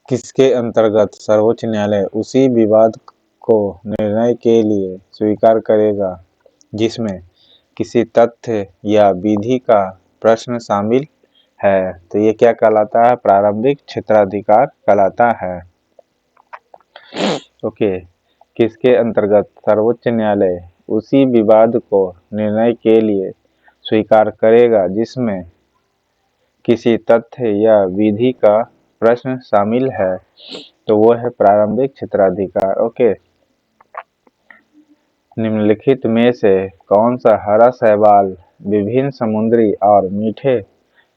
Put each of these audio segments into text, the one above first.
किसके अंतर्गत सर्वोच्च न्यायालय उसी विवाद को निर्णय के लिए स्वीकार करेगा जिसमें किसी तथ्य या विधि का प्रश्न शामिल है? तो ये क्या कहलाता है? प्रारंभिक क्षेत्राधिकार कहलाता है। ओके, किसके अंतर्गत सर्वोच्च न्यायालय उसी विवाद को निर्णय के लिए स्वीकार करेगा जिसमें किसी तथ्य या विधि का प्रश्न शामिल है? तो वो है प्रारंभिक क्षेत्राधिकार। ओके, निम्नलिखित में से कौन सा हरा शैवाल विभिन्न समुद्री और मीठे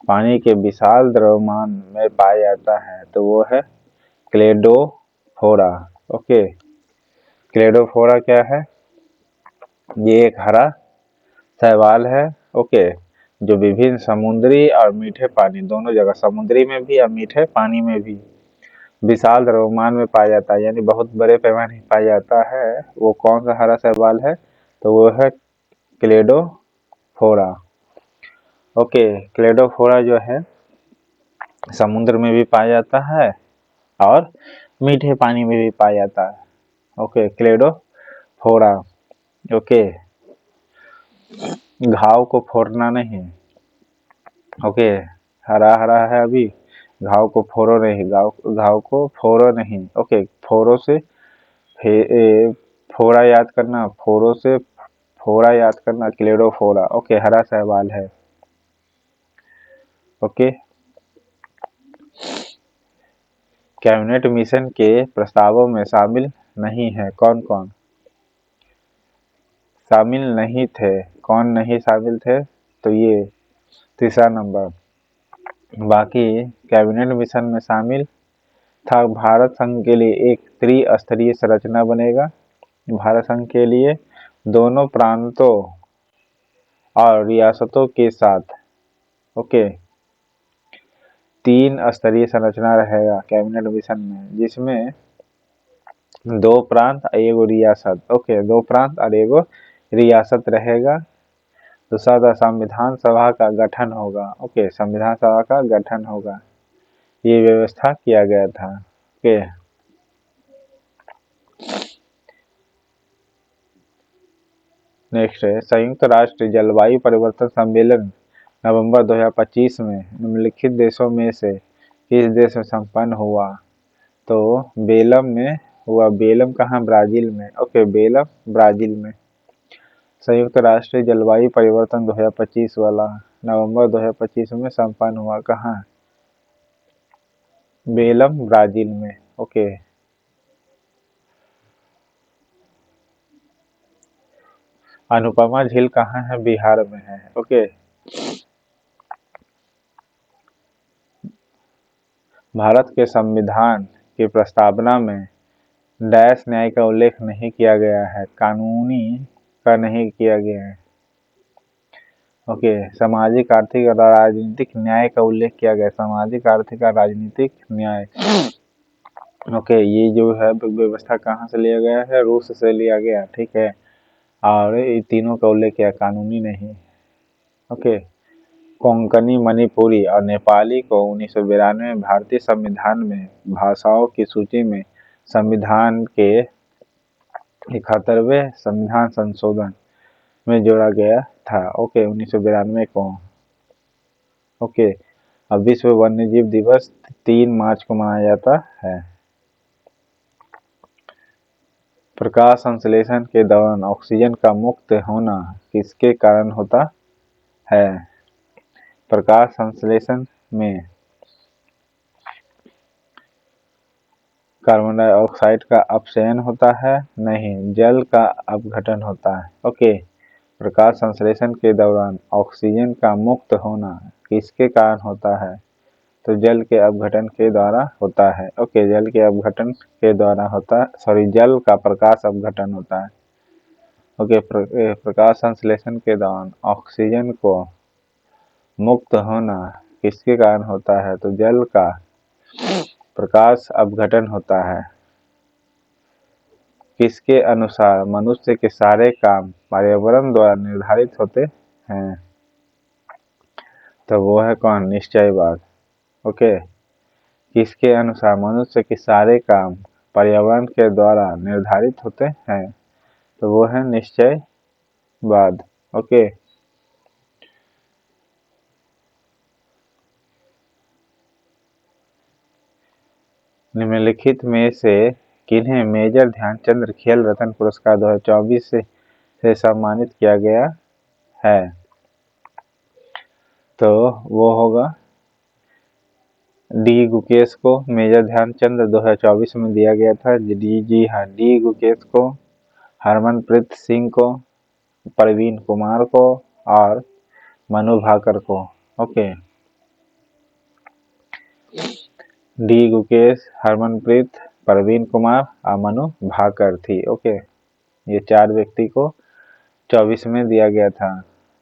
पानी के विशाल द्रव्यमान में पाया जाता है? तो वो है क्लेडोफोरा। ओके, क्लेडोफोरा क्या है? ये एक हरा शैवाल है। ओके, जो विभिन्न समुद्री और मीठे पानी दोनों जगह, समुद्री में भी और मीठे पानी में भी विशाल द्रव्यमान में पाया जाता है, यानी बहुत बड़े पैमाने में पाया जाता है। वो कौन सा हरा शैवाल है? तो वो है क्लेडोफोरा। ओके, क्लेडोफोरा जो है समुद्र में भी पाया जाता है और मीठे पानी में भी पाया जाता है। Okay, Cladophora. ओके, घाव को फोड़ना नहीं। ओके, हरा हरा है अभी, घाव को फोड़ो नहीं, घाव को फोड़ो नहीं। ओके, फोड़ो से फोड़ा याद करना, फोड़ो से फोड़ा याद करना, क्लेडोफोरा। ओके, हरा शैवाल है। ओके, कैबिनेट मिशन के प्रस्तावों में शामिल नहीं है कौन कौन? शामिल नहीं थे, कौन नहीं शामिल थे? तो ये तीसरा नंबर। बाकी कैबिनेट मिशन में शामिल था भारत संघ के लिए एक त्रिस्तरीय संरचना बनेगा। भारत संघ के लिए दोनों प्रांतों और रियासतों के साथ ओके 3 स्तरीय संरचना रहेगा कैबिनेट मिशन में, जिसमें 2 प्रांत और 1 रियासत। ओके, 2 प्रांत और 1 रियासत रहेगा। दूसरा था संविधान सभा का गठन होगा। ओके, संविधान सभा का गठन होगा, ये व्यवस्था किया गया था। ओके, नेक्स्ट है संयुक्त राष्ट्र जलवायु परिवर्तन सम्मेलन नवंबर 2025 में निम्नलिखित देशों में से किस देश में संपन्न हुआ? तो बेलम में हुआ। बेलम कहाँ? ब्राजील में। ओके, बेलम ब्राजील में। संयुक्त राष्ट्र जलवायु परिवर्तन 2025 वाला नवंबर 2025 में संपन्न हुआ कहाँ? बेलम ब्राजील में। ओके, अनुपमा झील कहाँ है? बिहार में है। ओके, भारत के संविधान की प्रस्तावना में डैश न्याय का उल्लेख नहीं किया गया है, कानूनी का नहीं किया गया है। ओके, सामाजिक आर्थिक और राजनीतिक न्याय का उल्लेख किया गया है, सामाजिक आर्थिक और राजनीतिक न्याय। ओके, ये जो है व्यवस्था कहाँ से लिया गया है? रूस से लिया गया, ठीक है। और ये तीनों का उल्लेख किया, कानूनी नहीं। ओके, कोंकणी, मणिपुरी और नेपाली को 1992 में भारतीय संविधान में भाषाओं की सूची में संविधान के 71वें संविधान संशोधन में जोड़ा गया था। ओके, 1992 को। ओके, अब विश्व वन्यजीव दिवस 3 मार्च को मनाया जाता है। प्रकाश संश्लेषण के दौरान ऑक्सीजन का मुक्त होना किसके कारण होता है? प्रकाश संश्लेषण में कार्बन डाइऑक्साइड का अपचयन होता है? नहीं, जल का अपघटन होता है। ओके, प्रकाश संश्लेषण के दौरान ऑक्सीजन का मुक्त होना किसके कारण होता है? तो जल के अपघटन के द्वारा होता है। ओके, जल के अपघटन के द्वारा होता है, जल का प्रकाश अपघटन होता है। ओके, प्रकाश संश्लेषण के दौरान ऑक्सीजन को मुक्त होना किसके कारण होता है? तो जल का प्रकाश अपघटन होता है। किसके अनुसार मनुष्य के सारे काम पर्यावरण द्वारा निर्धारित होते हैं? तो वो है कौन? निश्चयवाद। ओके, किसके अनुसार मनुष्य के सारे काम पर्यावरण के द्वारा निर्धारित होते हैं? तो वो है निश्चयवाद। ओके, निम्नलिखित में से किन्हें मेजर ध्यानचंद खेल रत्न पुरस्कार 2024 से सम्मानित किया गया है? तो वो होगा डी गुकेश को मेजर ध्यानचंद 2024 में दिया गया था। जी हाँ, डी गुकेश को, हरमनप्रीत सिंह को, प्रवीण कुमार को और मनु भाकर को। ओके, डी गुकेश, हरमनप्रीत, प्रवीण कुमार और मनु भाकर थी। ओके, ये 4 व्यक्ति को 24 में दिया गया था।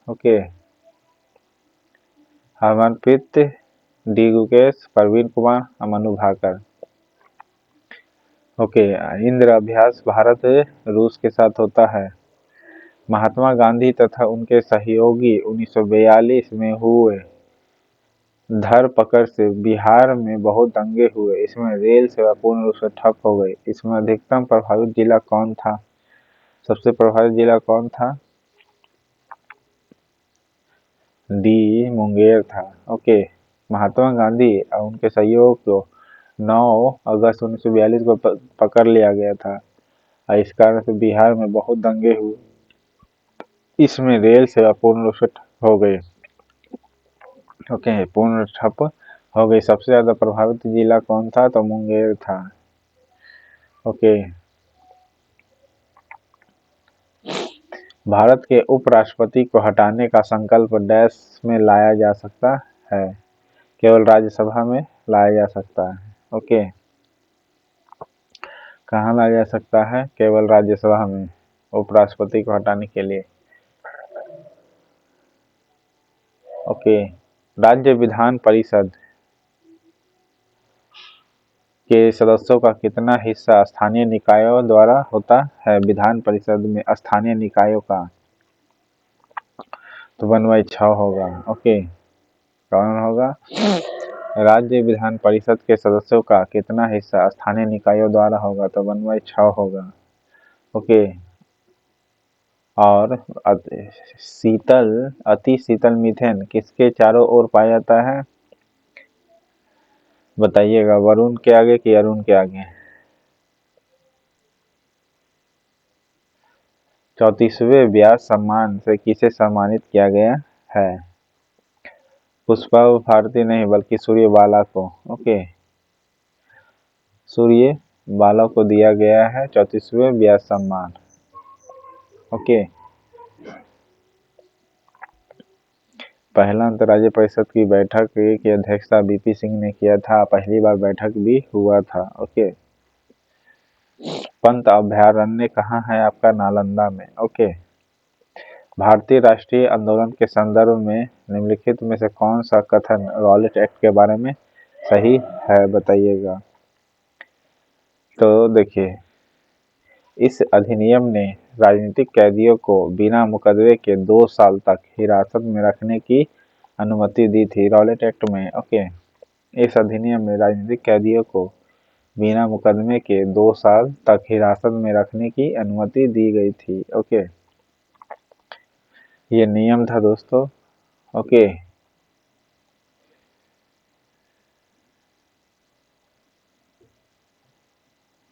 ओके, हरमनप्रीत, डी गुकेश, प्रवीण कुमार और मनु भाकर। ओके, इंद्र अभ्यास भारत रूस के साथ होता है। महात्मा गांधी तथा उनके सहयोगी 1942 में हुए धरपकड़ से बिहार में बहुत दंगे हुए। इसमें रेल सेवा पूर्ण रूप से ठप हो गई। इसमें अधिकतम प्रभावित जिला कौन था? सबसे प्रभावित जिला कौन था? डी मुंगेर था। ओके, महात्मा गांधी और उनके सहयोग को 9 अगस्त 1942 को पकड़ लिया गया था और इस कारण से बिहार में बहुत दंगे हुए। इसमें रेल सेवा पूर्ण रूप से ठप हो गई। ओके, पूर्ण ठप हो गई। सबसे ज्यादा प्रभावित जिला कौन था? तो मुंगेर था। ओके, भारत के उपराष्ट्रपति को हटाने का संकल्प डैश में लाया जा सकता है? केवल राज्यसभा में लाया जा सकता है। ओके, कहाँ लाया जा सकता है? केवल राज्यसभा में उपराष्ट्रपति को हटाने के लिए। ओके, राज्य विधान परिषद के सदस्यों का कितना हिस्सा स्थानीय निकायों द्वारा होता है? विधान परिषद में स्थानीय निकायों का तो 1/6 होगा। ओके, कौन होगा? राज्य विधान परिषद के सदस्यों का कितना हिस्सा स्थानीय निकायों द्वारा होगा? तो 1/6 होगा। ओके, और अति शीतल मीथेन किसके चारों ओर पाया जाता है? बताइएगा, वरुण के आगे कि अरुण के आगे? 34वें व्यास सम्मान से किसे सम्मानित किया गया है? पुष्पा भारती नहीं, बल्कि सूर्यबाला को। ओके, सूर्यबाला को दिया गया है 34वें व्यास सम्मान। ओके, पहला अंतर्राज्यीय परिषद की बैठक की अध्यक्षता बीपी सिंह ने किया था। पहली बार बैठक भी हुआ था। ओके, पंत अभयारण्य कहाँ है आपका? नालंदा में। ओके, भारतीय राष्ट्रीय आंदोलन के संदर्भ में निम्नलिखित में से कौन सा कथन रॉलेट एक्ट के बारे में सही है? बताइएगा। तो देखिए, इस अधिनियम ने राजनीतिक कैदियों को बिना मुकदमे के 2 साल तक हिरासत में रखने की अनुमति दी थी रॉलेट एक्ट में। ओके, इस अधिनियम में राजनीतिक कैदियों को बिना मुकदमे के 2 साल तक हिरासत में रखने की अनुमति दी गई थी। ओके, ये नियम था दोस्तों। ओके,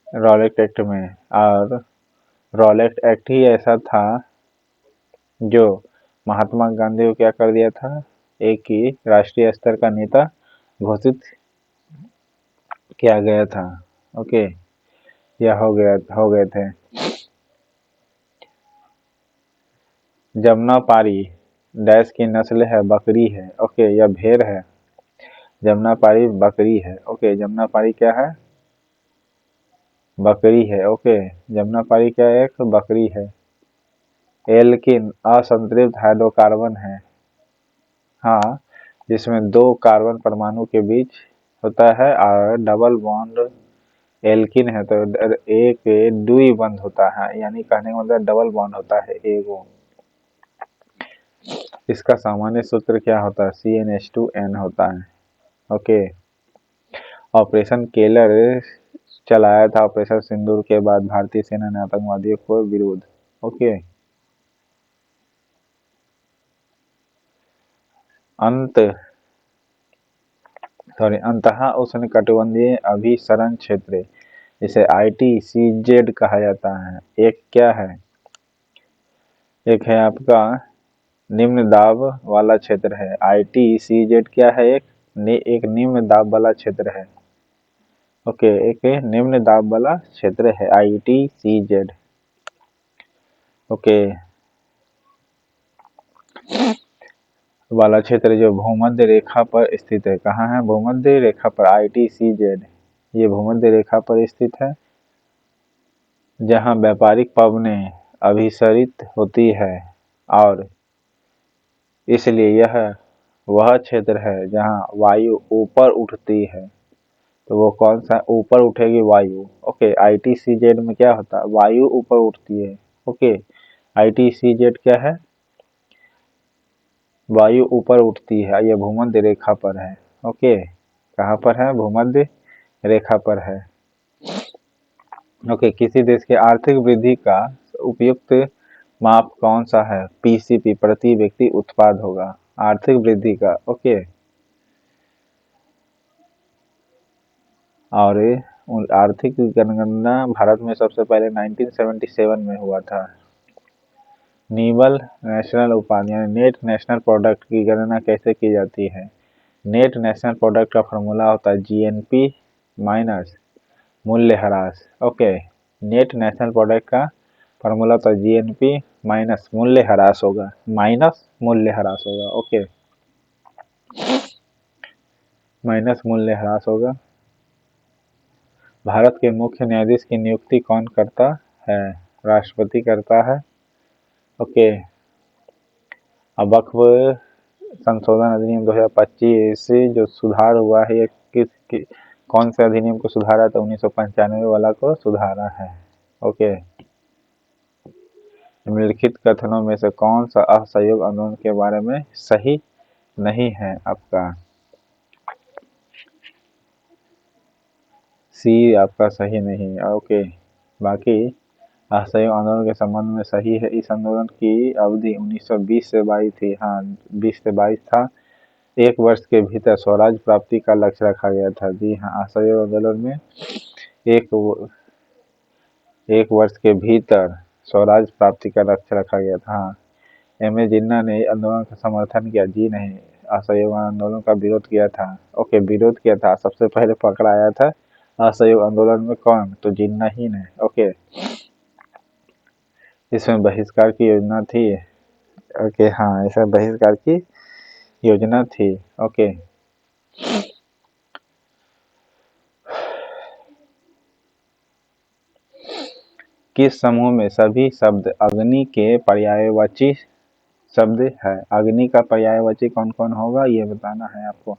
रॉलेट एक्ट में, और रॉलेट एक्ट ही ऐसा था जो महात्मा गांधी को क्या कर दिया था? एक ही राष्ट्रीय स्तर का नेता घोषित किया गया था। ओके, यह हो गए थे। जमुनापारी डैश की नस्ल है? बकरी है। ओके, यह भेड़ है। जमुनापारी बकरी है। ओके, जमुनापारी क्या है? बकरी है। ओके, जमुनापारी क्या है? एक बकरी है। एल्किन असंतृप्त हाइड्रोकार्बन है। हाँ, जिसमें 2 कार्बन परमाणु के बीच होता है और डबल बॉन्ड एल्किन है तो एक द्विबंध होता है, यानी कहने का मतलब डबल बॉन्ड होता है एगो। इसका सामान्य सूत्र क्या होता है? CnH2n होता है। ओके, ऑपरेशन केलर चलाया था ऑपरेशन सिंदूर के बाद भारतीय सेना ने आतंकवादियों को विरोध। ओके। अंतः उष्णकटिबंधीय अभिसरण क्षेत्र, जिसे ITCZ कहा जाता है, एक क्या है? एक है आपका निम्न दाब वाला क्षेत्र है। ITCZ क्या है? एक निम्न दाब वाला क्षेत्र है। ओके, एक निम्न दाब वाला क्षेत्र है ITCZ। ओके, वाला क्षेत्र जो भूमध्य रेखा पर स्थित है। कहाँ है? भूमध्य रेखा पर। ITCZ ये भूमध्य रेखा पर स्थित है, जहाँ व्यापारिक पवनें अभिसरित होती है, और इसलिए यह वह क्षेत्र है जहाँ वायु ऊपर उठती है। तो वो कौन सा ऊपर उठेगी? वायु। ओके, ITCZ में क्या होता है? वायु ऊपर उठती है। ओके, ITCZ क्या है? वायु ऊपर उठती है। ये भूमध्य रेखा पर है। ओके, कहाँ पर है? भूमध्य रेखा पर है। ओके, किसी देश की आर्थिक वृद्धि का उपयुक्त माप कौन सा है? PCP, प्रति व्यक्ति उत्पाद होगा आर्थिक वृद्धि का। ओके, और आर्थिक जनगणना भारत में सबसे पहले 1977 में हुआ था। नीबल नेशनल उत्पाद यानी नेट नेशनल प्रोडक्ट की गणना कैसे की जाती है? नेट नेशनल प्रोडक्ट का फॉर्मूला होता है GNP माइनस मूल्यह्रास। ओके, नेट नेशनल प्रोडक्ट का फॉर्मूला होता है GNP माइनस मूल्यह्रास होगा, माइनस मूल्यह्रास होगा। ओके, माइनस मूल्यह्रास होगा। भारत के मुख्य न्यायाधीश की नियुक्ति कौन करता है? राष्ट्रपति करता है। ओके, अब वक्फ संशोधन अधिनियम 2025 जो सुधार हुआ है, ये कौन से अधिनियम को सुधारा? तो 1995 वाला को सुधारा है। ओके, निम्नलिखित कथनों में से कौन सा असहयोग आंदोलन के बारे में सही नहीं है? आपका सी आपका सही नहीं है। ओके, बाकी असहयोग आंदोलन के संबंध में सही है। इस आंदोलन की अवधि 1920 से 22 थी। हाँ, 20 से 22 था। 1 वर्ष के भीतर स्वराज प्राप्ति का लक्ष्य रखा गया था। जी हाँ, असहयोग आंदोलन में एक वर्ष के भीतर स्वराज प्राप्ति का लक्ष्य रखा गया था। हाँ, M.A. जिन्ना ने आंदोलन का समर्थन किया। जी नहीं, असहयोग आंदोलन का विरोध किया था। ओके, विरोध किया था। सबसे पहले पकड़ाया था असहयोग आंदोलन में कौन? तो जिन्ना ही ने। ओके, इसमें बहिष्कार की योजना थी। ओके, हाँ, इसमें बहिष्कार की योजना थी। ओके, किस समूह में सभी शब्द अग्नि के पर्यायवाची शब्द है? अग्नि का पर्यायवाची कौन कौन होगा, ये बताना है आपको।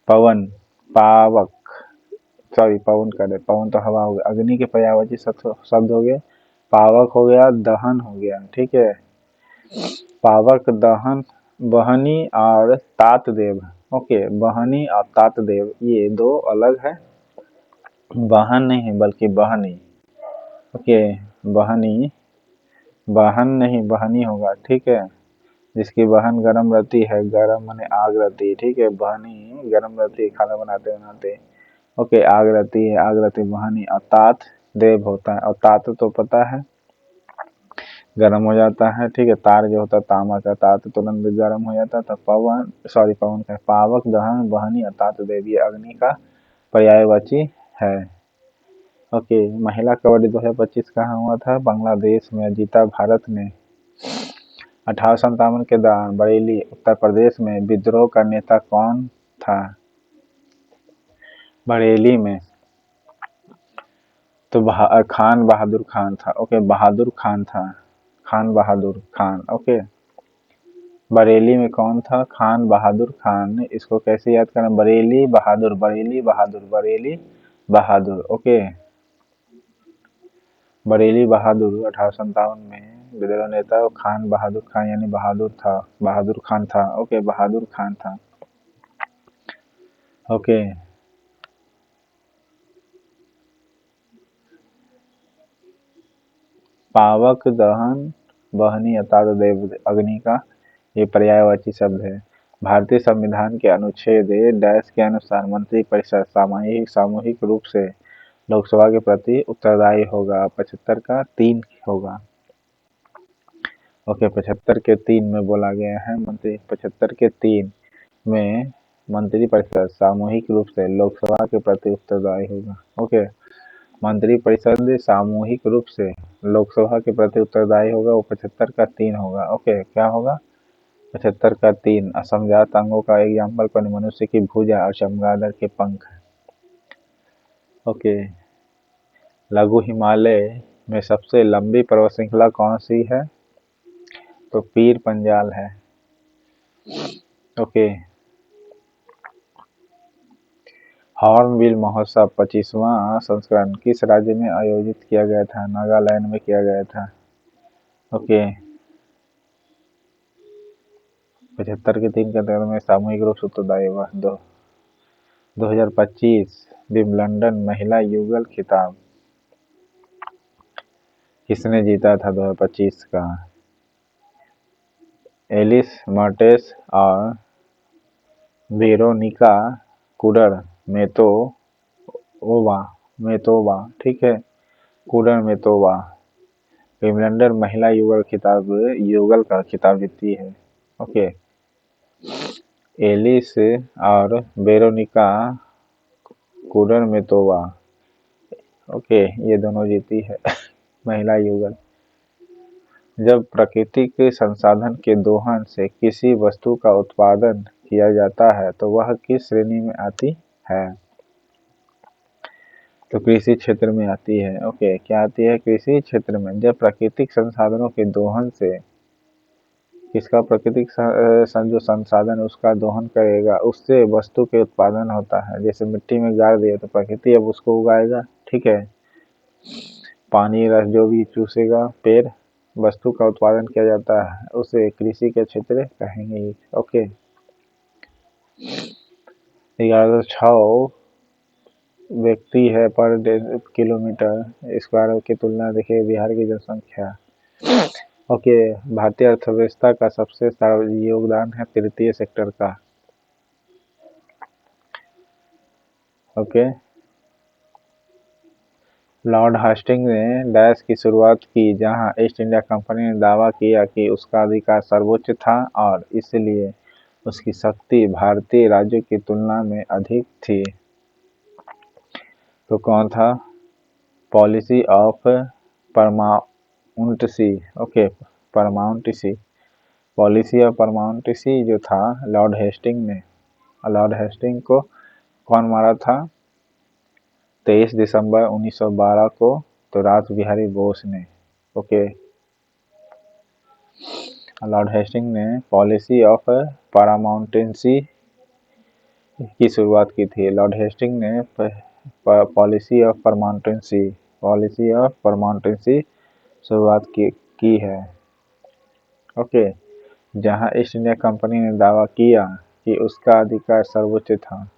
पवन, पावक, सॉरी पवन करे, पवन तो हवा हो गया। अग्नि के पर्यायवाची शब्द हो गए, पावक हो गया, दहन हो गया। ठीक है, पावक, दहन, बहनी और तातदेव। ओके, बहनी और तातदेव ये दो अलग है। बहन नहीं है बल्कि बहनी। ओके, बहनी, बहन नहीं बहनी होगा। ठीक है, जिसकी बहन गर्म रहती है, गर्म माने आग रहती है। ठीक है, बहनी गर्म रहती है खाना बनाते बनाते। ओके, आग रहती है, आग रहती है बहनी। और तात देव होता है, और तात तो पता है गर्म हो जाता है। ठीक है, तार जो होता है तांबा का, तात तुरंत गर्म हो जाता है। तो पवन, सॉरी पवन का, पावक, दहन, बहनी और तात देव ये अग्नि का पर्यायवाची है। ओके, महिला कबड्डी 2025 कहाँ हुआ था? बांग्लादेश में। जीता भारत ने। 1857 के दौरान बरेली उत्तर प्रदेश में विद्रोह का नेता कौन था? बरेली में तो खान बहादुर खान था। ओके, बहादुर खान था, खान बहादुर खान। ओके, बरेली में कौन था? खान बहादुर खान। इसको कैसे याद करना? बरेली बहादुर, बरेली बहादुर, बरेली बहादुर। ओके, बरेली बहादुर 1857 में विद्रोह नेता खान बहादुर खान यानी बहादुर था, बहादुर खान था। ओके, बहादुर खान था। ओके, पावक, दहन, वहनी अर्थात देव अग्नि का ये पर्यायवाची शब्द है। भारतीय संविधान के अनुच्छेद डैश के अनुसार मंत्रिपरिषद सामूहिक रूप से लोकसभा के प्रति उत्तरदायी होगा। 75 का 3 होगा। ओके, 75 के 3 में बोला गया है 75 के 3 में मंत्रिपरिषद सामूहिक रूप से लोकसभा के प्रति उत्तरदायी होगा। ओके, मंत्रिपरिषद सामूहिक रूप से लोकसभा के प्रति उत्तरदायी होगा, वो 75 का 3 होगा। ओके, क्या होगा? 75 का 3 असमजात अंगों का एग्जाम्पल पर मनुष्य की भुजा और चमगादड़ के पंख। ओके, लघु हिमालय में सबसे लंबी पर्वत श्रृंखला कौन सी है? तो पीर पंजाल है। ओके, हॉर्नबिल महोत्सव 25वां संस्करण किस राज्य में आयोजित किया गया था? नागालैंड में किया गया था। ओके, 75 के 3 के अंतर्गत में सामूहिक रूप से उत्तरदायी हुआ। 2025 विंबलडन महिला युगल खिताब किसने जीता था 2025 का? एलिस मर्टेस और वेरोनिका मेतोवा, ठीक है, मेतोवा विंबलडन महिला युगल का खिताब जीती है। ओके, एलिस और वेरोनिका मेतोवा, ओके, ये दोनों जीती है महिला युगल। जब प्राकृतिक संसाधन के दोहन से किसी वस्तु का उत्पादन किया जाता है तो वह किस श्रेणी में आती है? तो कृषि क्षेत्र में आती है। ओके, क्या आती है? कृषि क्षेत्र में। जब प्राकृतिक संसाधनों के दोहन से किसका प्राकृतिक जो संसाधन उसका दोहन करेगा उससे वस्तु के उत्पादन होता है। जैसे मिट्टी में गाड़ दिया तो प्रकृति अब उसको उगाएगा, ठीक है। पानी रस जो भी चूसेगा पेड़ वस्तु का उत्पादन किया जाता है उसे कृषि के क्षेत्र कहेंगे। ओके, 1106 व्यक्ति है पर किलोमीटर स्क्वायर की तुलना देखिए बिहार की जनसंख्या। ओके, भारतीय अर्थव्यवस्था का सबसे योगदान है तृतीय सेक्टर का। ओके, लॉर्ड हास्टिंग्स ने डैश की शुरुआत की जहां ईस्ट इंडिया कंपनी ने दावा किया कि उसका अधिकार सर्वोच्च था और इसलिए उसकी शक्ति भारतीय राज्यों की तुलना में अधिक थी। तो कौन था? Policy of paramountcy. Okay, paramountcy, policy of paramountcy जो था लॉर्ड हेस्टिंग ने। लॉर्ड हेस्टिंग को कौन मारा था? 23 दिसंबर 1912 को तो रास बिहारी बोस ने। ओके, लॉर्ड हेस्टिंग ने पॉलिसी ऑफ पैरामाउंटेंसी की शुरुआत की थी। लॉर्ड हेस्टिंग ने पॉलिसी ऑफ परमाउंटेंसी शुरुआत की है। ओके, जहां ईस्ट इंडिया कंपनी ने दावा किया कि उसका अधिकार सर्वोच्च था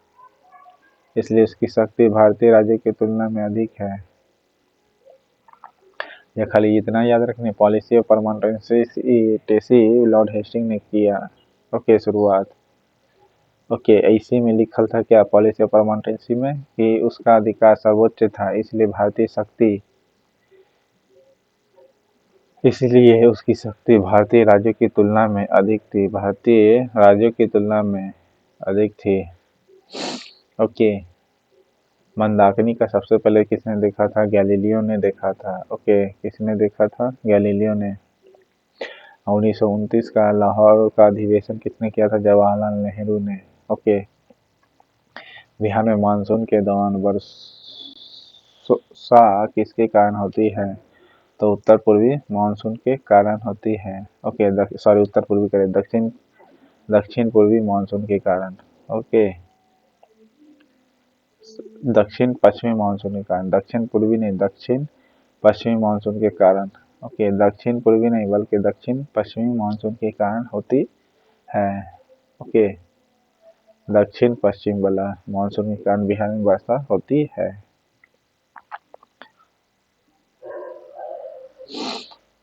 इसलिए उसकी शक्ति भारतीय राज्य की तुलना में अधिक है। या खाली इतना याद रखने, policy of permanency Lord Hasting ने किया। ओके, शुरुआत। ओके, इसी में लिखल था क्या पॉलिसी ऑफ परमानेंसी में कि उसका अधिकार सर्वोच्च था इसलिए उसकी शक्ति भारतीय राज्यों की तुलना में अधिक थी। ओके, मंदाकिनी का सबसे पहले किसने देखा था? गैलीलियो ने देखा था। ओके, किसने देखा था? गैलीलियो ने। 1929 का लाहौर का अधिवेशन किसने किया था? जवाहरलाल नेहरू ने। ओके, बिहार में मानसून के दौरान वर्षा किसके कारण होती है? तो उत्तर पूर्वी मानसून के कारण होती है। ओके, उत्तर पूर्वी करें, दक्षिण पूर्वी मानसून के कारण। ओके, दक्षिण पश्चिमी मानसून के कारण, दक्षिण पूर्वी नहीं, दक्षिण पश्चिमी मानसून के कारण। ओके, दक्षिण पूर्वी नहीं बल्कि दक्षिण पश्चिमी मानसून के कारण होती है। ओके, दक्षिण पश्चिम वाला मानसून के कारण बिहार में वर्षा होती है।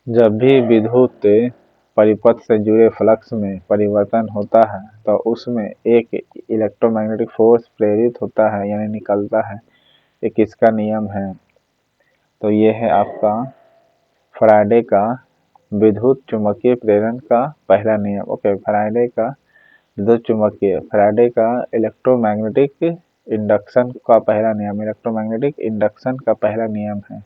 जब भी विद्युत परिपथ से जुड़े फ्लक्स में परिवर्तन होता है तो उसमें एक इलेक्ट्रोमैग्नेटिक फोर्स प्रेरित होता है यानी निकलता है। ये किसका नियम है? तो ये है आपका फैराडे का विद्युत चुम्बकीय प्रेरण का पहला नियम। ओके, फैराडे का विद्युत चुम्बकीय, फैराडे का इलेक्ट्रोमैग्नेटिक इंडक्शन का पहला नियम, इलेक्ट्रोमैग्नेटिक इंडक्शन का पहला नियम है।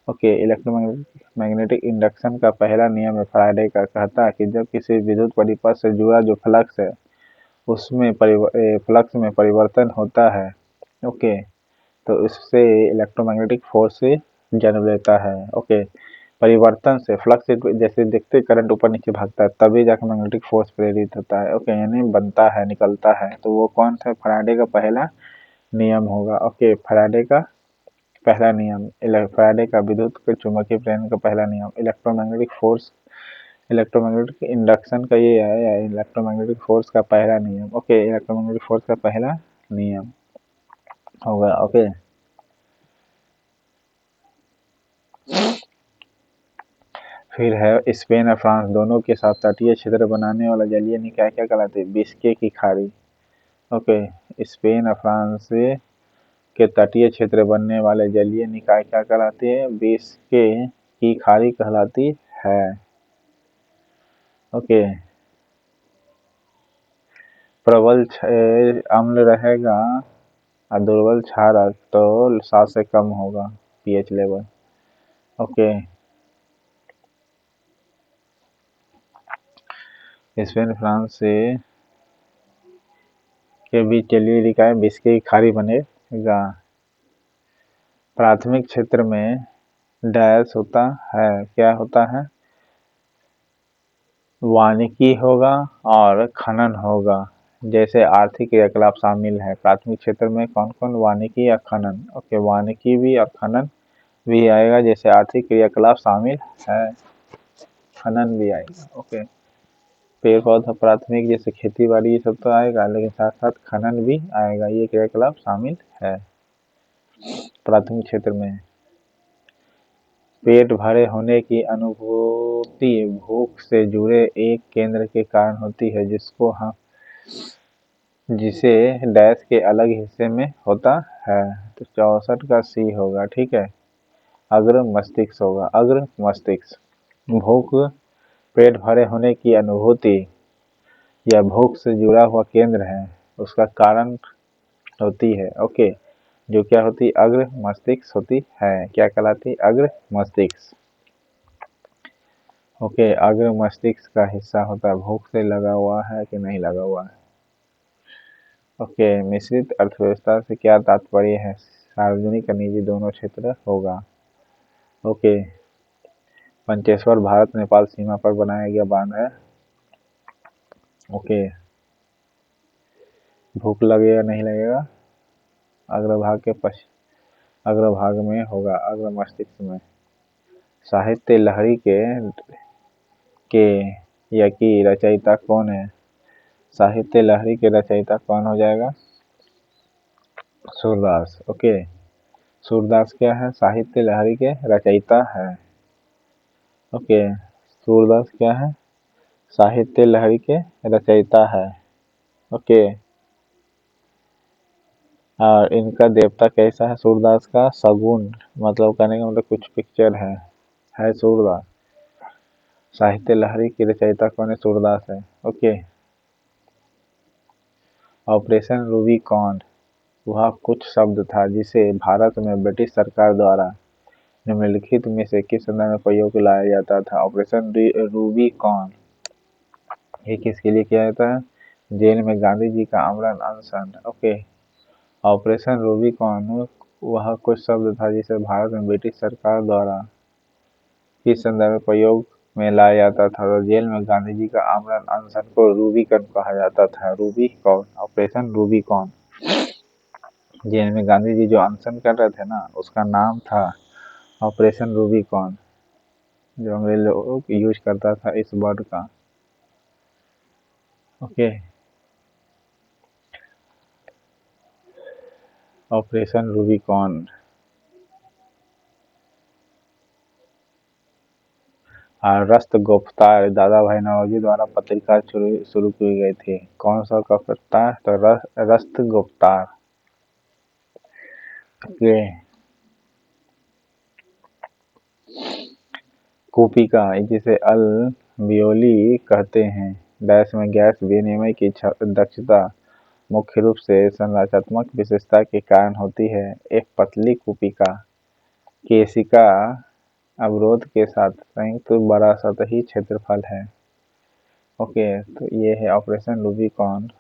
ओके, इलेक्ट्रोमैग्नेटिक इंडक्शन का पहला नियम है फैराडे का, कहता है कि जब किसी विद्युत परिपथ से जुड़ा जो फ्लक्स है उसमें फ्लक्स में परिवर्तन होता है, ओके, तो इससे इलेक्ट्रोमैग्नेटिक फोर्स जन्म लेता है। ओके, परिवर्तन से फ्लक्स जैसे देखते करंट ऊपर नीचे भागता है तभी जाकर मैग्नेटिक फोर्स प्रेरित होता है। ओके, यानी बनता है, निकलता है। तो वो कौन सा? फैराडे का पहला नियम होगा। ओके, फैराडे का पहला नियम, फैराडे का विद्युत के चुंबकीय प्रेरण का पहला नियम, इलेक्ट्रोमैग्नेटिक फोर्स, इलेक्ट्रोमैग्नेटिक इंडक्शन का ये है, या इलेक्ट्रोमैग्नेटिक फोर्स का पहला नियम। ओके, इलेक्ट्रोमैग्नेटिक फोर्स का पहला नियम होगा। ओके, फिर है स्पेन और फ्रांस दोनों के साथ तटीय क्षेत्र बनाने वाला जलीय निकाय क्या कहलाते हैं? बिस्के की खाड़ी। ओके, स्पेन और फ्रांस के तटीय क्षेत्र बनने वाले जलीय निकाय क्या कहलाते हैं? बिस्के की खाड़ी कहलाती है। ओके, प्रबल अम्ल रहेगा और दुर्बल क्षारक तो 7 से कम होगा pH level. Okay, Spain France से के बीच जलीय निकाय बिस्के की खाड़ी बनेगा। प्राथमिक क्षेत्र में डैश होता है, क्या होता है? वानिकी होगा और खनन होगा। जैसे आर्थिक क्रियाकलाप शामिल है प्राथमिक क्षेत्र में, कौन कौन? वानिकी या खनन। ओके, वानिकी भी और खनन भी आएगा, जैसे आर्थिक क्रियाकलाप शामिल है, खनन भी आएगा। ओके, पेड़ पौधा प्राथमिक जैसे खेती बाड़ी ये सब तो आएगा, लेकिन साथ साथ खनन भी आएगा, ये क्रियाकलाप शामिल है प्राथमिक क्षेत्र में। पेट भरे होने की अनुभूति भूख से जुड़े एक केंद्र के कारण होती है जिसे डैश के अलग हिस्से में होता है। तो 64 का सी होगा। ठीक है, अग्र मस्तिष्क होगा, अग्र मस्तिष्क। भूख, पेट भरे होने की अनुभूति या भूख से जुड़ा हुआ केंद्र है, उसका कारण होती है। ओके, जो क्या होती? अग्र मस्तिष्क होती है। क्या कहलाती? अग्र मस्तिष्क। ओके, अग्र मस्तिष्क का हिस्सा होता है। भूख से लगा हुआ है कि नहीं लगा हुआ है? ओके, मिश्रित अर्थव्यवस्था से क्या तात्पर्य है? सार्वजनिक और निजी दोनों क्षेत्र होगा। ओके, पंचेश्वर भारत नेपाल सीमा पर बनाया गया बांध है। ओके, भूख लगेगा नहीं लगेगा? अग्रभाग के अग्रभाग में होगा, अग्र मस्तिष्क में। साहित्य लहरी के या की रचयिता कौन है? साहित्य लहरी के रचयिता कौन हो जाएगा? सूरदास। ओके, सूरदास क्या है? साहित्य लहरी के रचयिता है। ओके, सूरदास क्या है? साहित्य लहरी के रचयिता है। ओके, और इनका देवता कैसा है? सूरदास का सगुन, मतलब कहने का मतलब कुछ पिक्चर है सूरदास। साहित्य लहरी की रचयिता कौन है? सूरदास है। ओके, ऑपरेशन रूबिकॉन वह कुछ शब्द था जिसे भारत में ब्रिटिश सरकार द्वारा निम्नलिखित में से किस संदर्भ में प्रयोग में लाया जाता था? ऑपरेशन रूबिकॉन ये किसके लिए किया जाता है? जेल में गांधी जी का आमरण अनशन। ओके, ऑपरेशन रूबिकॉन वह कुछ शब्द था जिसे भारत में ब्रिटिश सरकार द्वारा किस संदर्भ में प्रयोग में लाया जाता था? तो जेल में गांधी जी का आमरण अनशन को रूबिकॉन कहा जाता था। Rubicon, operation Rubicon. जेल में गांधी जी जो अनशन कर रहे थे ना, उसका नाम था ऑपरेशन रूबिकॉन, जो अंग्रेज लोग यूज करता था इस वर्ड का। Okay, operation Rubicon. और रस्त गुफ्तार दादा भाई नौरोजी द्वारा पत्रिका शुरू की गई थी। कौन सा गुफ्तार? तो रस्त गुफ्तार। ये कूपिका जिसे अल वियोली कहते हैं, डैश में गैस विनिमय की दक्षता मुख्य रूप से संरचनात्मक विशेषता के कारण होती है। एक पतली कूपिका केशिका अवरोध के साथ संयुक्त बड़ा सतही क्षेत्रफल है। ओके, तो ये है ऑपरेशन रूबिकॉन।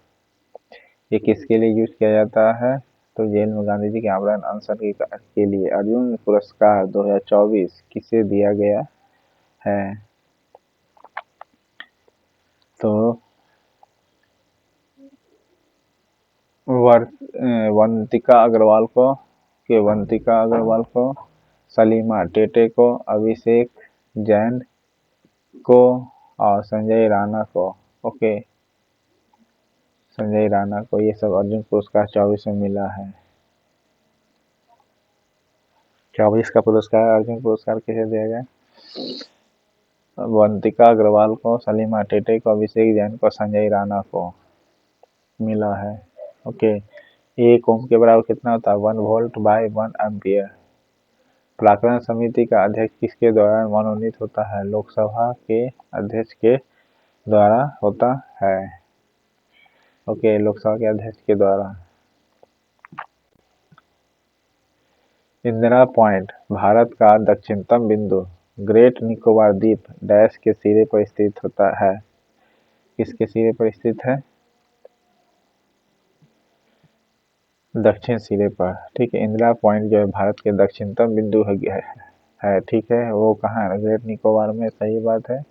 ये किसके लिए यूज किया जाता है? तो जेल में गांधी जी के आमरण अनशन के लिए। अर्जुन पुरस्कार 2024 किसे दिया गया है? तो वंतिका अग्रवाल को, सलीमा टेटे को, अभिषेक जैन को और संजय राणा को। ओके, संजय राणा को ये सब अर्जुन पुरस्कार 24 में मिला है। 24 का पुरस्कार अर्जुन पुरस्कार किसे दिया गया? वंतिका अग्रवाल को, सलीमा टेटे को, अभिषेक जैन को, संजय राणा को मिला है। ओके, एक ओम के बराबर कितना होता है? 1 वोल्ट बाय 1 एम्पियर। प्राक्कलन समिति का अध्यक्ष किसके द्वारा मनोनीत होता है? लोकसभा के अध्यक्ष के द्वारा होता है। ओके, लोकसभा के अध्यक्ष के द्वारा। इंदिरा पॉइंट भारत का दक्षिणतम बिंदु ग्रेट निकोबार द्वीप डैश के सिरे पर स्थित होता है। किसके सिरे पर स्थित है? दक्षिण सिरे पर। ठीक है, इंदिरा पॉइंट जो है भारत के दक्षिणतम बिंदु है। ठीक है, वो कहाँ है? ग्रेट निकोबार में। सही बात है,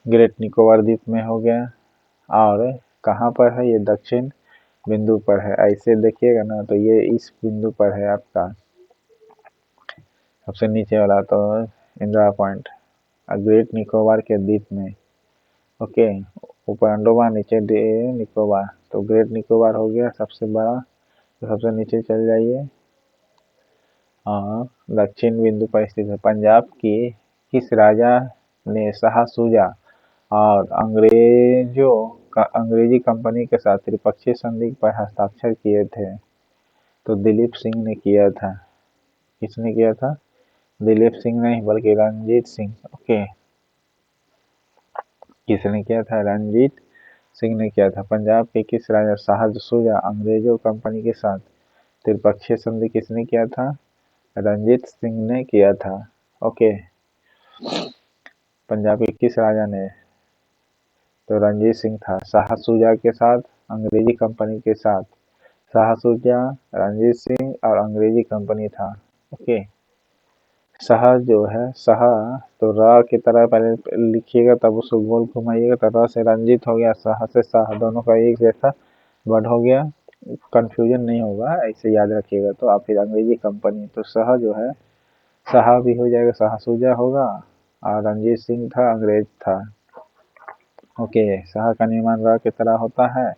ग्रेट निकोबार द्वीप में हो गया। और कहाँ पर है? ये दक्षिण बिंदु पर है। ऐसे देखिएगा ना तो ये इस बिंदु पर है आपका, सबसे नीचे वाला। तो इंदिरा पॉइंट ग्रेट निकोबार के द्वीप में। ओके, ऊपर अंडोमान, नीचे निकोबार। तो ग्रेट निकोबार हो गया सबसे बड़ा। तो सबसे नीचे चल जाइए और दक्षिण बिंदु पर स्थित है। पंजाब की किस राजा ने शाह शुजा और अंग्रेजी कंपनी के साथ त्रिपक्षीय संधि पर हस्ताक्षर किए थे? तो दिलीप सिंह ने किया था। किसने किया था? दिलीप सिंह नहीं बल्कि रणजीत सिंह। ओके, किसने किया था? रणजीत सिंह ने किया था। पंजाब के किस राजा शाह शुजा अंग्रेजों कंपनी के साथ त्रिपक्षीय संधि किसने किया था? रणजीत सिंह ने किया था। ओके, पंजाब के किस राजा ने? तो रणजीत सिंह था। शाह शुजा के साथ, अंग्रेजी कंपनी के साथ। शाह शुजा, रणजीत सिंह और अंग्रेजी कंपनी था। ओके, शाह जो है, शाह तो र की तरह पहले लिखिएगा, तब उसको गोल घुमाइएगा तो र से रंजीत हो गया, शाह से शाह, दोनों का एक जैसा वर्ड हो गया। कंफ्यूजन नहीं होगा, ऐसे याद रखिएगा। तो आप फिर अंग्रेजी कंपनी, तो शाह जो है, शाह भी हो जाएगा, शाह शुजा होगा। और रणजीत सिंह था, अंग्रेज था। ओके, शाह का निर्माण र की तरह होता है,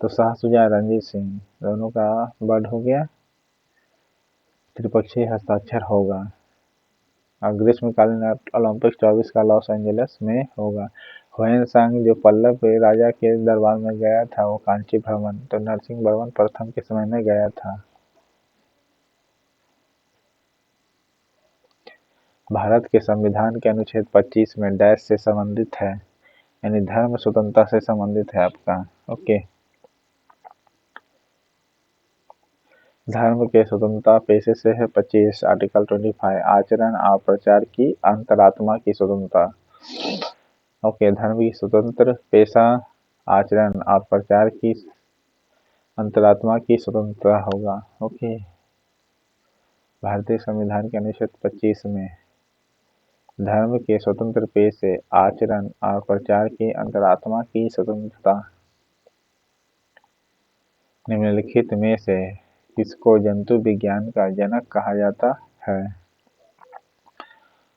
तो शाह शुजा, रणजीत सिंह, दोनों का वर्ड हो गया, त्रिपक्षीय हस्ताक्षर होगा। और ग्रीष्मकालीन ओलंपिक 24 का लॉस एंजलिस में होगा। ह्वेनसांग जो पल्लव के राजा के दरबार में गया था वो कांची भ्रमण, तो नरसिंह वर्मन प्रथम के समय में गया था। भारत के संविधान के अनुच्छेद 25 में डैश से संबंधित है, यानी धर्म स्वतंत्रता से संबंधित है आपका। ओके, धर्म के स्वतंत्रता पेशे से है 25, आर्टिकल 25। आचरण और प्रचार की अंतरात्मा की स्वतंत्रता। ओके, धर्म की स्वतंत्र पेशा, आचरण और प्रचार की अंतरात्मा की स्वतंत्रता होगा। ओके, भारतीय संविधान के अनुच्छेद 25 में धर्म के स्वतंत्र पेशे, आचरण और प्रचार की अंतरात्मा की स्वतंत्रता। निम्नलिखित में से किसको जंतु विज्ञान का जनक कहा जाता है?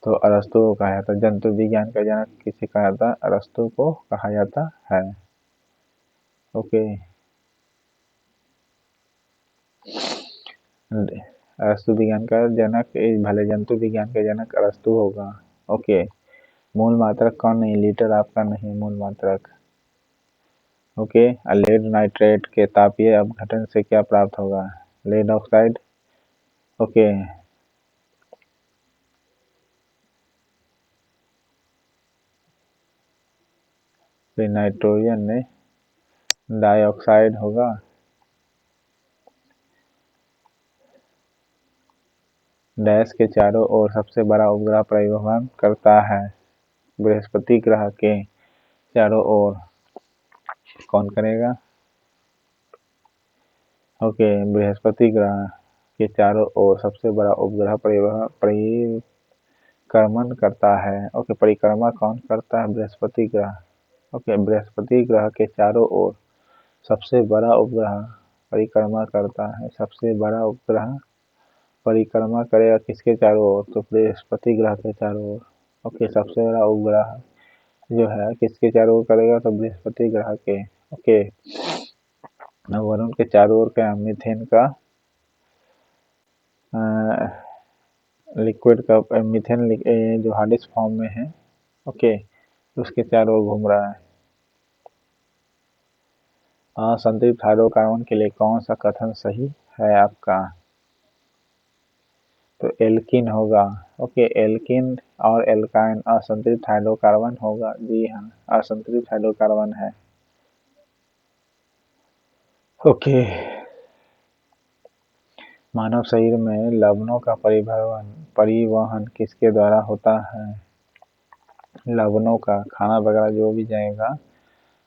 तो अरस्तु को कहा जाता है। जंतु विज्ञान का जनक किसे कहा जाता है? अरस्तु को कहा जाता है। ओके, अरस्तु विज्ञान का जनक, भले जंतु विज्ञान का जनक अरस्तु होगा। ओके, मूल मात्रक कौन नहीं, लीटर आपका नहीं मूल मात्रक। ओके, लेड नाइट्रेट के तापीय अपघटन से क्या प्राप्त होगा, लेड ऑक्साइड। ओके, फिर नाइट्रोजन में डाइऑक्साइड होगा। डैश के चारों ओर सबसे बड़ा उपग्रह परिवहन करता है, बृहस्पति ग्रह के चारों ओर कौन करेगा। ओके, बृहस्पति ग्रह के चारों ओर सबसे बड़ा उपग्रह परिक्रमण करता है। ओके, परिक्रमा कौन करता है, बृहस्पति ग्रह। ओके, बृहस्पति ग्रह के चारों ओर सबसे बड़ा उपग्रह परिक्रमा करता है। सबसे बड़ा उपग्रह परिक्रमा करेगा किसके चारों ओर, तो बृहस्पति ग्रह के चारों ओर। ओके, सबसे बड़ा उपग्रह जो है किसके चारों ओर करेगा, तो बृहस्पति ग्रह के। ओके, वरुण के चारों ओर क्या, मीथेन का लिक्विड का मीथेन जो हार्डेस्ट फॉर्म में है। ओके, उसके चारों ओर घूम रहा है। असंतृप्त हाइड्रोकार्बन के लिए कौन सा कथन सही है आपका, तो एल्किन होगा। ओके, एल्किन और एल्काइन असंतृप्त हाइड्रोकार्बन होगा। जी हाँ, असंतृप्त हाइड्रोकार्बन है। ओके, मानव शरीर में लवणों का परिवहन किसके द्वारा होता है, लवणों का खाना वगैरह जो भी जाएगा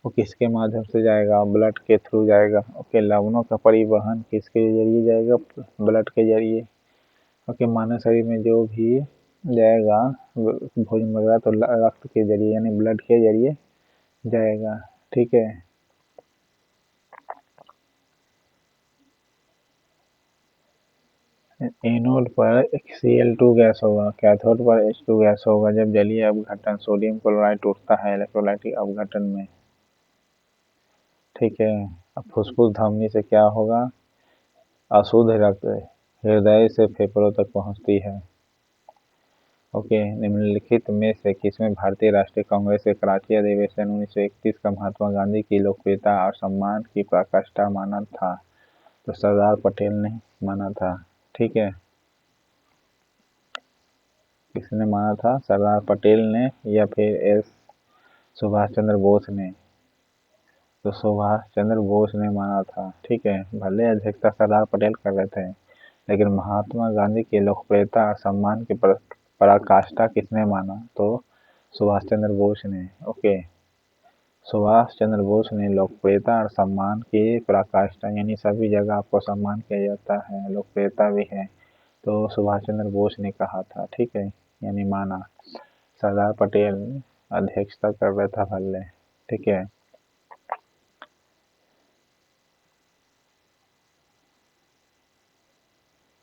वो किसके माध्यम से जाएगा, ब्लड के थ्रू जाएगा। ओके, लवणों का परिवहन किसके जरिए जाएगा, ब्लड के जरिए। ओके, मानव शरीर में जो भी जाएगा भोजन वगैरह तो रक्त के जरिए यानी ब्लड के जरिए जाएगा। ठीक है, एनोड पर Cl2 गैस होगा, कैथोड पर H2 गैस होगा जब जलीय अपघटन सोडियम क्लोराइड टूटता है इलेक्ट्रोलाइटिक अपघटन में। ठीक है, अब फुसफुस धमनी से क्या होगा, अशुद्ध रक्त हृदय से फेफड़ों तक पहुंचती है। ओके, निम्नलिखित में से किसमें भारतीय राष्ट्रीय कांग्रेस के कराची अधिवेशन 1931 का महात्मा गांधी की लोकप्रियता और सम्मान की पराकाष्ठा माना था, तो सरदार पटेल ने माना था। ठीक है, किसने माना था, सरदार पटेल ने या फिर सुभाष चंद्र बोस ने, तो सुभाष चंद्र बोस ने माना था। ठीक है, भले अध्यक्षता सरदार पटेल कर रहे थे लेकिन महात्मा गांधी की लोकप्रियता और सम्मान की पराकाष्ठा किसने माना, तो सुभाष चंद्र बोस ने। ओके, सुभाष चंद्र बोस ने लोकप्रियता और सम्मान की पराकाष्ठा यानी सभी जगह आपको सम्मान किया जाता है, लोकप्रियता भी है, तो सुभाष चंद्र बोस ने कहा था। ठीक है, यानी माना, सरदार पटेल अध्यक्षता कर रहा था भले। ठीक है,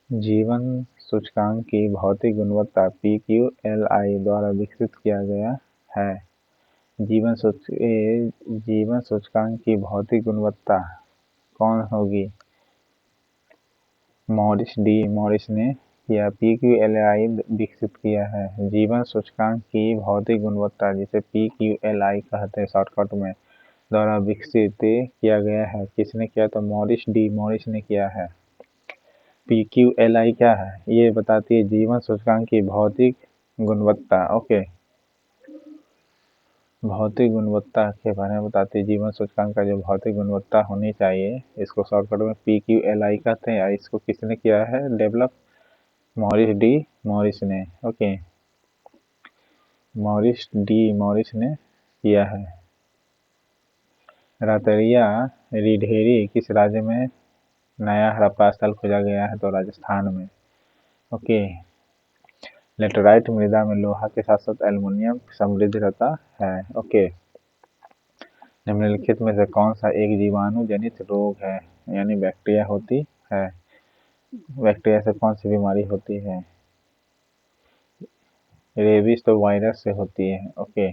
जीवन सूचकांक की भौतिक गुणवत्ता PQLI द्वारा विकसित किया गया है। जीवन सूचकांक की भौतिक गुणवत्ता कौन होगी, मॉरिस ने या PQLI विकसित किया है। जीवन सूचकांक की भौतिक गुणवत्ता जिसे PQLI कहते हैं शॉर्टकट में, द्वारा विकसित किया गया है। किसने किया, तो मॉरिस ने किया है। PQLI क्या है, ये बताती है जीवन सूचकांक की भौतिक गुणवत्ता। ओके, भौतिक गुणवत्ता के बारे में बताती है, जीवन सूचकांक का जो भौतिक गुणवत्ता होनी चाहिए इसको शॉर्टकट में PQLI कहते हैं। इसको किसने किया है डेवलप, मॉरिस ने। ओके, मॉरिस ने किया है। रातरिया रीढेरी किस राज्य में नया हड़प्पा स्थल खोजा गया है, तो राजस्थान में। ओके, लेटराइट मृदा में लोहा के साथ साथ एल्युमिनियम समृद्ध रहता है। ओके, निम्नलिखित में से कौन सा एक जीवाणु जनित रोग है, यानी बैक्टीरिया होती है, बैक्टीरिया से कौन सी बीमारी होती है, रेबीज तो वायरस से होती है। ओके,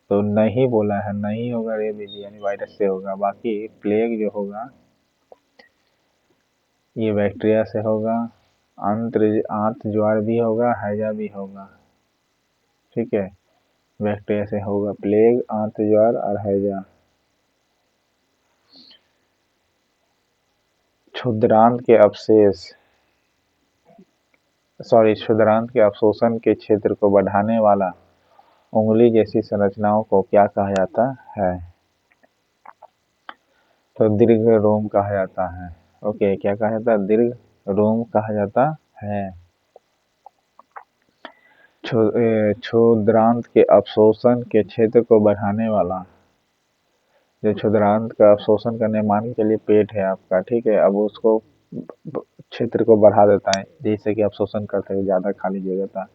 तो नहीं बोला है, नहीं होगा रेबीज यानी वायरस से होगा, बाकी प्लेग जो होगा ये बैक्टीरिया से होगा, आंत ज्वार भी होगा, हैजा भी होगा। ठीक है, बैक्टीरिया से होगा प्लेग, आंत ज्वार और हैजा। क्षुद्रांत के अवशोषण के क्षेत्र को बढ़ाने वाला उंगली जैसी संरचनाओं को क्या कहा जाता है? तो दीर्घ रोम कहा जाता है। ओके, क्या कहा जाता है? दीर्घ रोम कहा जाता है। क्षुद्रांत के अवशोषण के क्षेत्र को बढ़ाने वाला, जो क्षुद्रांत का अवशोषण करने, मान के लिए पेट है आपका, ठीक है, अब उसको क्षेत्र को बढ़ा देता है जिससे कि अवशोषण करते हुए ज़्यादा खाली जगह था,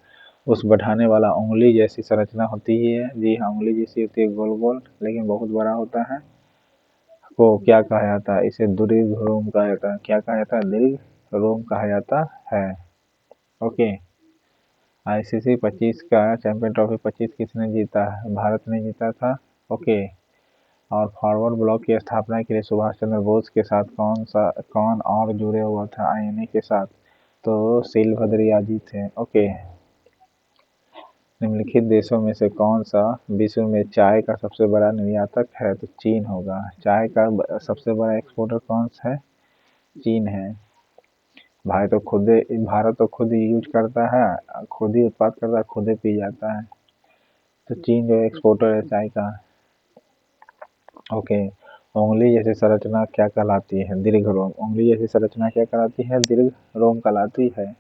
उस बढ़ाने वाला उंगली जैसी संरचना होती है। जी हाँ, उंगली जैसी होती है, गोल गोल लेकिन बहुत बड़ा होता है, को क्या कहा जाता है? इसे दीर्घ रोम कहा जाता है। क्या कहा जाता है? दीर्घ रोम कहा जाता है। ओके, आईसीसी 25 का चैंपियन ट्रॉफी 25 किसने जीता है? भारत ने जीता था। ओके, और फॉरवर्ड ब्लॉक की स्थापना के लिए सुभाष चंद्र बोस के साथ कौन और जुड़े हुआ था आईएनए के साथ? तो शीलभद्र यादव थे। ओके, निम्नलिखित देशों में से कौन सा विश्व में चाय का सबसे बड़ा निर्यातक है? तो चीन होगा। चाय का सबसे बड़ा एक्सपोर्टर कौन सा है? चीन है। भारत तो खुद ही यूज करता है, खुद ही उत्पाद करता है, खुद ही पी जाता है, तो चीन जो एक्सपोर्टर है चाय का। ओके, उंगली जैसी संरचना क्या कहलाती है? दीर्घ रोम। उंगली जैसी संरचना क्या कहलाती है? दीर्घ रोम कहलाती है।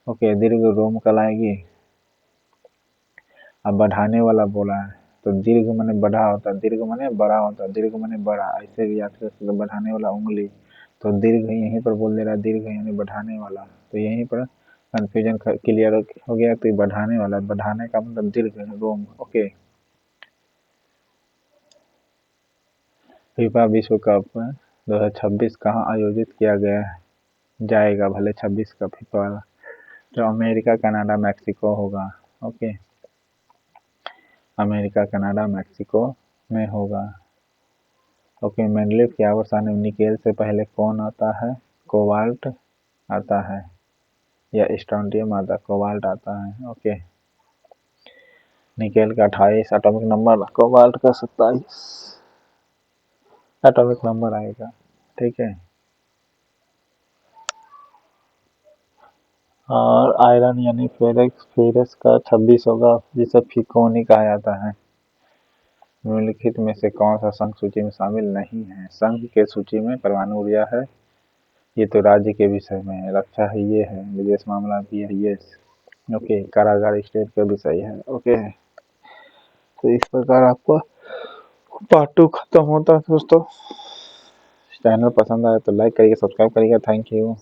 ओके, दीर्घ रोम कहलाएगी। अब बढ़ाने वाला बोला है, तो दीर्घ माने बढ़ा होता है, दीर्घ माने बड़ा होता है, दीर्घ माने बड़ा, ऐसे भी याद कर सकते। तो बढ़ाने वाला उंगली, तो दीर्घ यहीं पर बोल दे रहा है, दीर्घ यानी बढ़ाने वाला, तो यहीं पर कंफ्यूजन क्लियर हो गया। तो बढ़ाने वाला, बढ़ाने का मतलब दीर्घ रोम। ओके, फीफा विश्व कप 2026 कहाँ आयोजित किया गया जाएगा? भले 26 का फीफा, जो अमेरिका, कनाडा, मैक्सिको होगा। ओके, अमेरिका, कनाडा, मैक्सिको में होगा। ओके, मेंडलीव की आवर्त निकेल से पहले कौन आता है? कोबाल्ट आता है, या स्ट्रोंटियम आता है? कोबाल्ट आता है। ओके, निकेल का 28 एटॉमिक नंबर, कोबाल्ट का 27 एटॉमिक नंबर आएगा। ठीक है, और आयरन यानी फेरस का 26 होगा, जिसे फिकोनी कहा जाता है। निम्नलिखित में से कौन सा संघ सूची में शामिल नहीं है? संघ के सूची में परमाणु ऊर्जा है, ये तो राज्य के विषय में है, रक्षा है ये है, विदेश मामला भी है ये। ओके, कारागार स्टेट का विषय है। ओके, तो इस प्रकार आपको पार्ट 2 खत्म होता है दोस्तों। चैनल पसंद आए तो लाइक करिए, सब्सक्राइब करिएगा। Thank you.